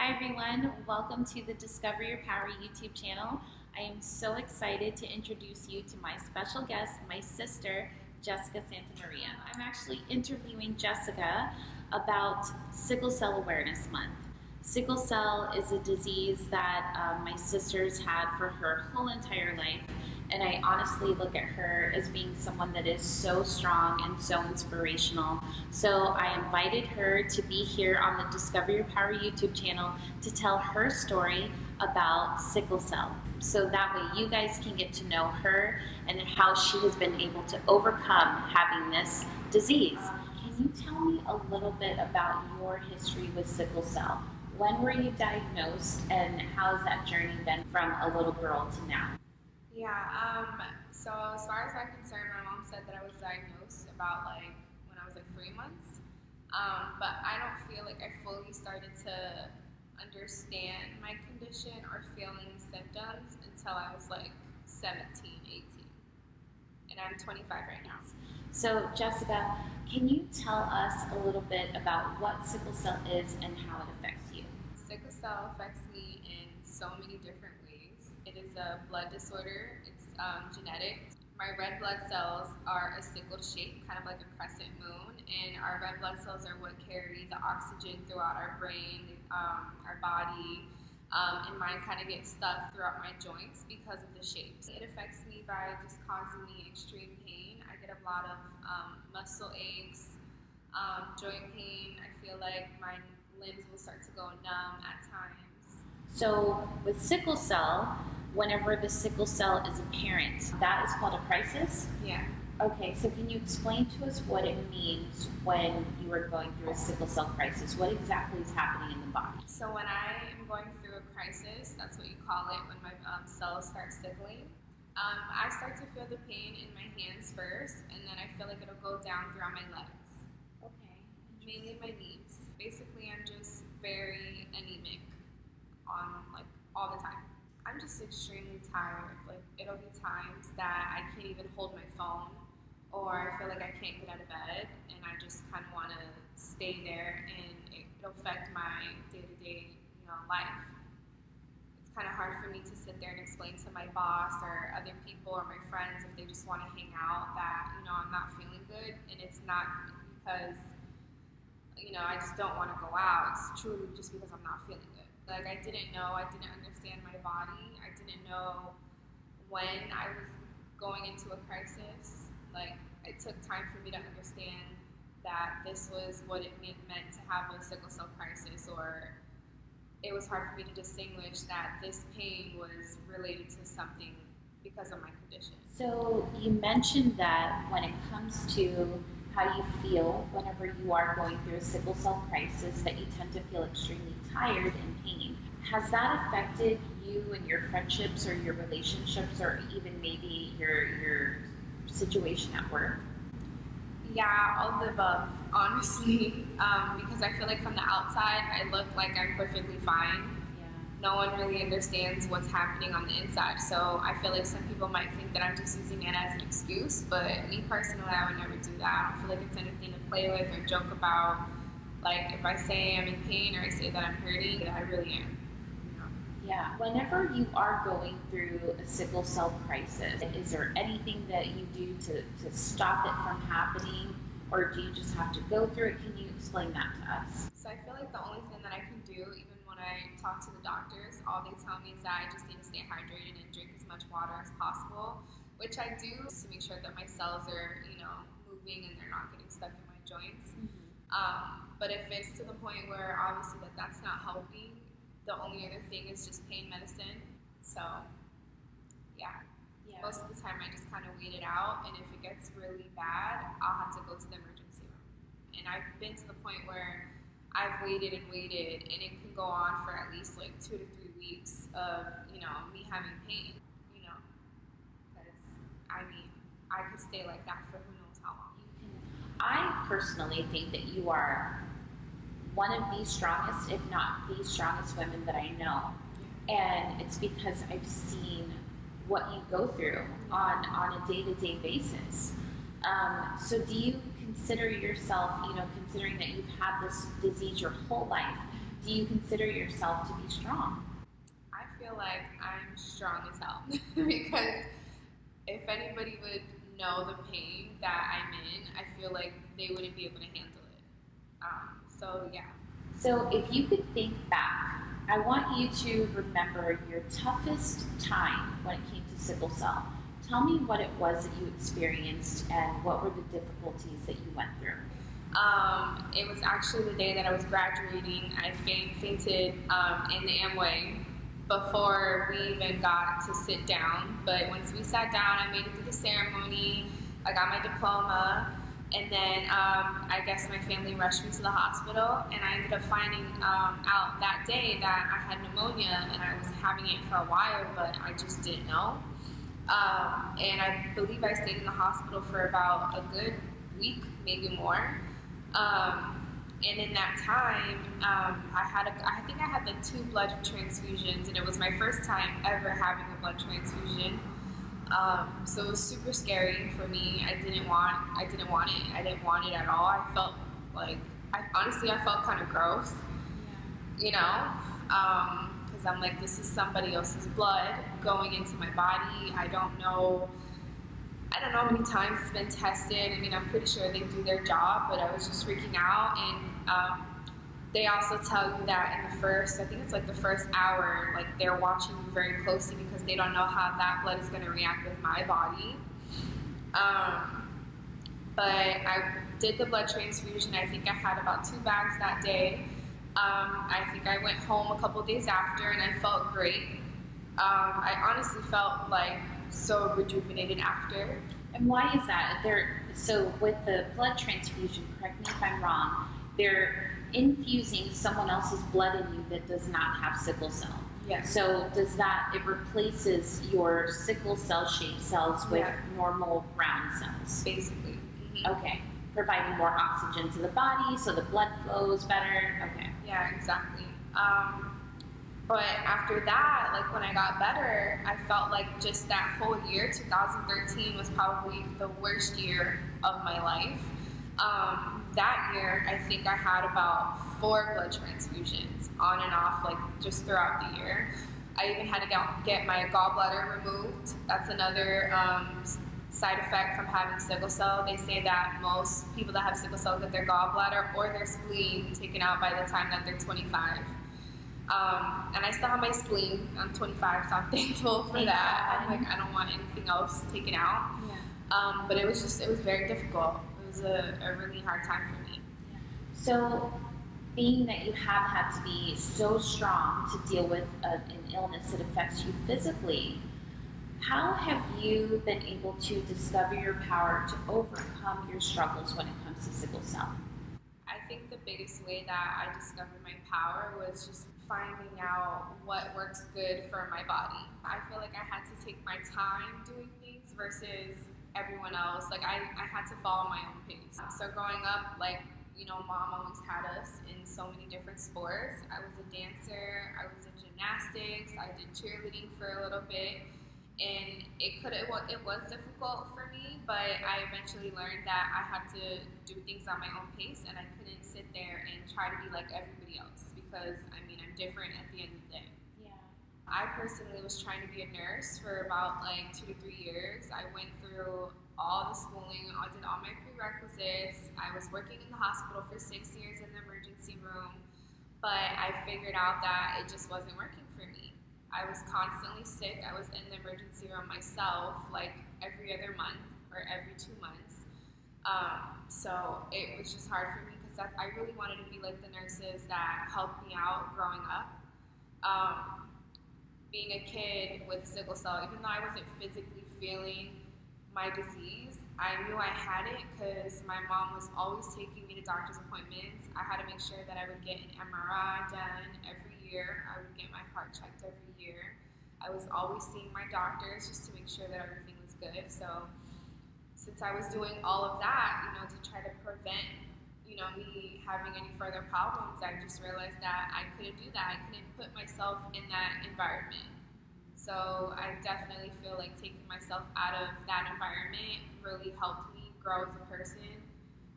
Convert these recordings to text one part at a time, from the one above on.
Hi everyone, welcome to the Discover Your Power YouTube channel. I am so excited to introduce you to my special guest, my sister, Jessica Santamaria. I'm actually interviewing Jessica about Sickle Cell Awareness Month. Sickle cell is a disease that my sister's had for her whole entire life, and I honestly look at her as being someone that is so strong and so inspirational. So I invited her to be here on the Discover Your Power YouTube channel to tell her story about sickle cell. So that way you guys can get to know her and how she has been able to overcome having this disease. Can you tell me a little bit about your history with sickle cell? When were you diagnosed and how has that journey been from a little girl to now? So as far as I'm concerned, my mom said that I was diagnosed about when I was 3 months. But I don't feel like I fully started to understand my condition or feel any symptoms until I was 17, 18. And I'm 25 right now. So Jessica, can you tell us a little bit about what sickle cell is and how it affects you? Sickle cell affects me in so many different ways. It is a blood disorder. It's genetic. My red blood cells are a sickle shape, kind of like a crescent moon, and our red blood cells are what carry the oxygen throughout our brain, our body, and mine kind of get stuck throughout my joints because of the shapes. It affects me by just causing me extreme pain. I get a lot of muscle aches, joint pain. I feel like my limbs will start to go numb at times. So with sickle cell, whenever the sickle cell is apparent, that is called a crisis? Yeah. Okay, so can you explain to us what it means when you are going through a sickle cell crisis? What exactly is happening in the body? So when I am going through a crisis, that's what you call it, when my cells start sickling, I start to feel the pain in my hands first, and then I feel like it'll go down throughout my legs. Okay. Mainly my knees. Basically, I'm just very anemic on all the time. I'm just extremely tired. It'll be times that I can't even hold my phone, or I feel like I can't get out of bed, and I just kind of want to stay there, and it'll affect my day-to-day, life. It's kind of hard for me to sit there and explain to my boss or other people or my friends if they just want to hang out that, I'm not feeling good, and it's not because, I just don't want to go out. It's truly just because I'm not feeling good. I didn't know, I didn't understand my body. I didn't know when I was going into a crisis. It took time for me to understand that this was what it meant to have a sickle cell crisis, or it was hard for me to distinguish that this pain was related to something because of my condition. So you mentioned that when it comes to how you feel whenever you are going through a sickle cell crisis, that you tend to feel extremely tired and pain. Has that affected you and your friendships or your relationships or even maybe your situation at work? Yeah, all of the above, honestly, because I feel like from the outside, I look like I'm perfectly fine. Yeah. No one really understands what's happening on the inside, so I feel like some people might think that I'm just using it as an excuse, but me personally, I would never do that. I don't feel like it's anything to play with or joke about. If I say I'm in pain or I say that I'm hurting, I really am. Yeah. Whenever you are going through a sickle cell crisis, is there anything that you do to stop it from happening, or do you just have to go through it? Can you explain that to us? So I feel like the only thing that I can do, even when I talk to the doctors, all they tell me is that I just need to stay hydrated and drink as much water as possible, which I do to make sure that my cells are, moving and they're not getting stuck in my joints. Mm-hmm. But if it's to the point where obviously that's not helping, the only other thing is just pain medicine. So, yeah. Most of the time I just kind of wait it out, and if it gets really bad, I'll have to go to the emergency room. And I've been to the point where I've waited and waited, and it can go on for at least 2 to 3 weeks of, me having pain, because, I could stay like that for who knows how long. I personally think that you are one of the strongest, if not the strongest women that I know. And it's because I've seen what you go through on a day-to-day basis. So do you consider yourself, considering that you've had this disease your whole life, do you consider yourself to be strong? I feel like I'm strong as hell because if anybody would know the pain that I'm in, I feel like they wouldn't be able to handle it. So yeah. So, if you could think back, I want you to remember your toughest time when it came to sickle cell. Tell me what it was that you experienced and what were the difficulties that you went through. It was actually the day that I was graduating. I fainted in the Amway before we even got to sit down. But once we sat down, I made it through the ceremony. I got my diploma. And then I guess my family rushed me to the hospital. And I ended up finding out that day that I had pneumonia. And I was having it for a while, but I just didn't know. And I believe I stayed in the hospital for about a good week, maybe more. And in that time, I think I had like 2 blood transfusions, and it was my first time ever having a blood transfusion. So it was super scary for me. I didn't want it. I didn't want it at all. I felt like, I felt kind of gross, you know, because I'm like, this is somebody else's blood going into my body. I don't know how many times it's been tested. I mean, I'm pretty sure they do their job, but I was just freaking out. And they also tell you that in the first, I think it's like the first hour, like they're watching you very closely because they don't know how that blood is going to react with my body. But I did the blood transfusion. I think I had about 2 bags that day. I think I went home a couple days after, and I felt great. I honestly felt like so rejuvenated after. And why is that? So with the blood transfusion, correct me if I'm wrong, they're infusing someone else's blood in you that does not have sickle cell. Yes. So it replaces your sickle cell shaped cells with normal round cells? Basically. Mm-hmm. Okay. Providing more oxygen to the body so the blood flows better. Okay. Yeah, exactly. But after that, like when I got better, I felt like just that whole year, 2013 was probably the worst year of my life. That year, I think I had about 4 blood transfusions on and off, like just throughout the year. I even had to get my gallbladder removed. That's another side effect from having sickle cell. They say that most people that have sickle cell get their gallbladder or their spleen taken out by the time that they're 25. And I still have my spleen. I'm 25, so I'm thankful for that. I'm like, I don't want anything else taken out. Yeah. But it was very difficult. It was a really hard time for me. So, being that you have had to be so strong to deal with an illness that affects you physically, how have you been able to discover your power to overcome your struggles when it comes to sickle cell? I think the biggest way that I discovered my power was just finding out what works good for my body. I feel like I had to take my time doing things versus everyone else. Like I had to follow my own pace. So growing up, like, you know, mom always had us in so many different sports. I was a dancer, I was in gymnastics, I did cheerleading for a little bit. And it was difficult for me, but I eventually learned that I had to do things on my own pace, and I couldn't sit there and try to be like everybody else because, I mean, I'm different at the end of the day. Yeah. I personally was trying to be a nurse for about like 2 to 3 years. I went through all the schooling, I did all my prerequisites. I was working in the hospital for 6 years in the emergency room, but I figured out that it just wasn't working for me. I was constantly sick. I was in the emergency room myself, like every other month or every 2 months. So it was just hard for me because I really wanted to be like the nurses that helped me out growing up. Being a kid with sickle cell, even though I wasn't physically feeling my disease, I knew I had it because my mom was always taking me to doctor's appointments. I had to make sure that I would get an MRI done every year. I would get my heart checked every year. I was always seeing my doctors just to make sure that everything was good. So since I was doing all of that, you know, to try to prevent, you know, me having any further problems, I just realized that I couldn't do that. I couldn't put myself in that environment. So I definitely feel like taking myself out of that environment really helped me grow as a person.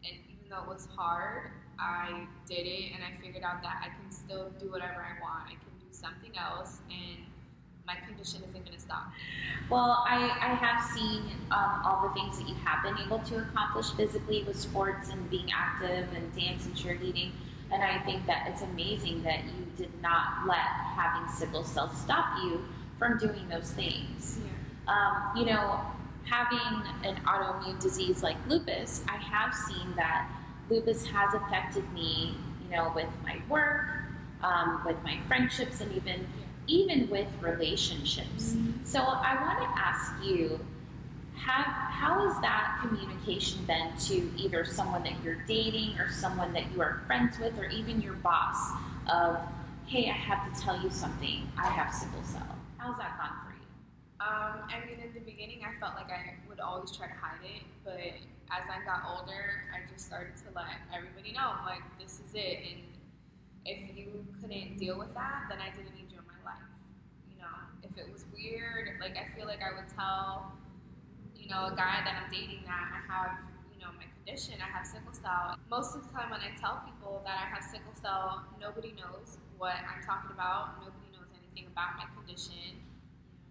And even though it was hard, I did it and I figured out that I can still do whatever I want. I can do something else, and my condition isn't going to stop. Well, I have seen all the things that you have been able to accomplish physically with sports and being active and dance and cheerleading. And I think that it's amazing that you did not let having sickle cell stop you from doing those things. Yeah. You know, having an autoimmune disease like lupus, I have seen that lupus has affected me, you know, with my work, with my friendships, and even with relationships. Mm-hmm. So I want to ask you, how is that communication then to either someone that you're dating or someone that you are friends with or even your boss of, hey, I have to tell you something, I have sickle cell. How's that gone for you? I mean, in the beginning, I felt like I would always try to hide it, but as I got older, I just started to let everybody know, like, this is it, and if you couldn't deal with that, then I didn't need you in my life. You know, if it was weird, like, I feel like I would tell, you know, a guy that I'm dating that I have, you know, my condition, I have sickle cell. Most of the time when I tell people that I have sickle cell, nobody knows what I'm talking about. Nobody knows anything about my condition.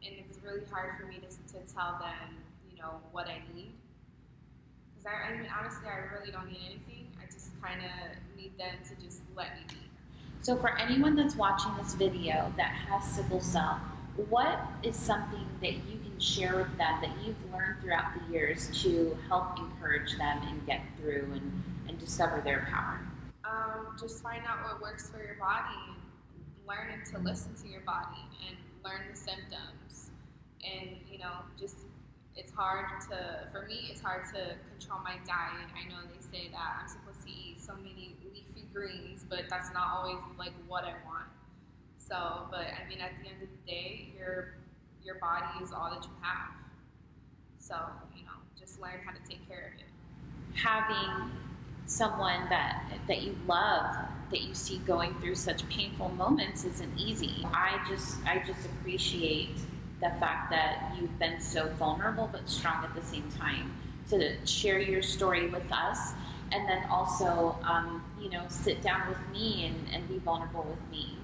And it's really hard for me to tell them, you know, what I need. Because I mean, honestly, I really don't need anything. I just kind of need them to just let me be. So for anyone that's watching this video that has sickle cell, what is something that you can share with them that you've learned throughout the years to help encourage them and get through and discover their power? Just find out what works for your body and learn to listen to your body and learn the symptoms. And, you know, just it's hard to, for me, it's hard to control my diet. I know they say that I'm supposed to eat so many leafy greens, but that's not always like what I want. So, but I mean, at the end of the day, your body is all that you have. So, you know, just learn how to take care of it. Having someone that you love, that you see going through such painful moments isn't easy. I just appreciate the fact that you've been so vulnerable but strong at the same time to share your story with us, and then also you know, sit down with me and be vulnerable with me.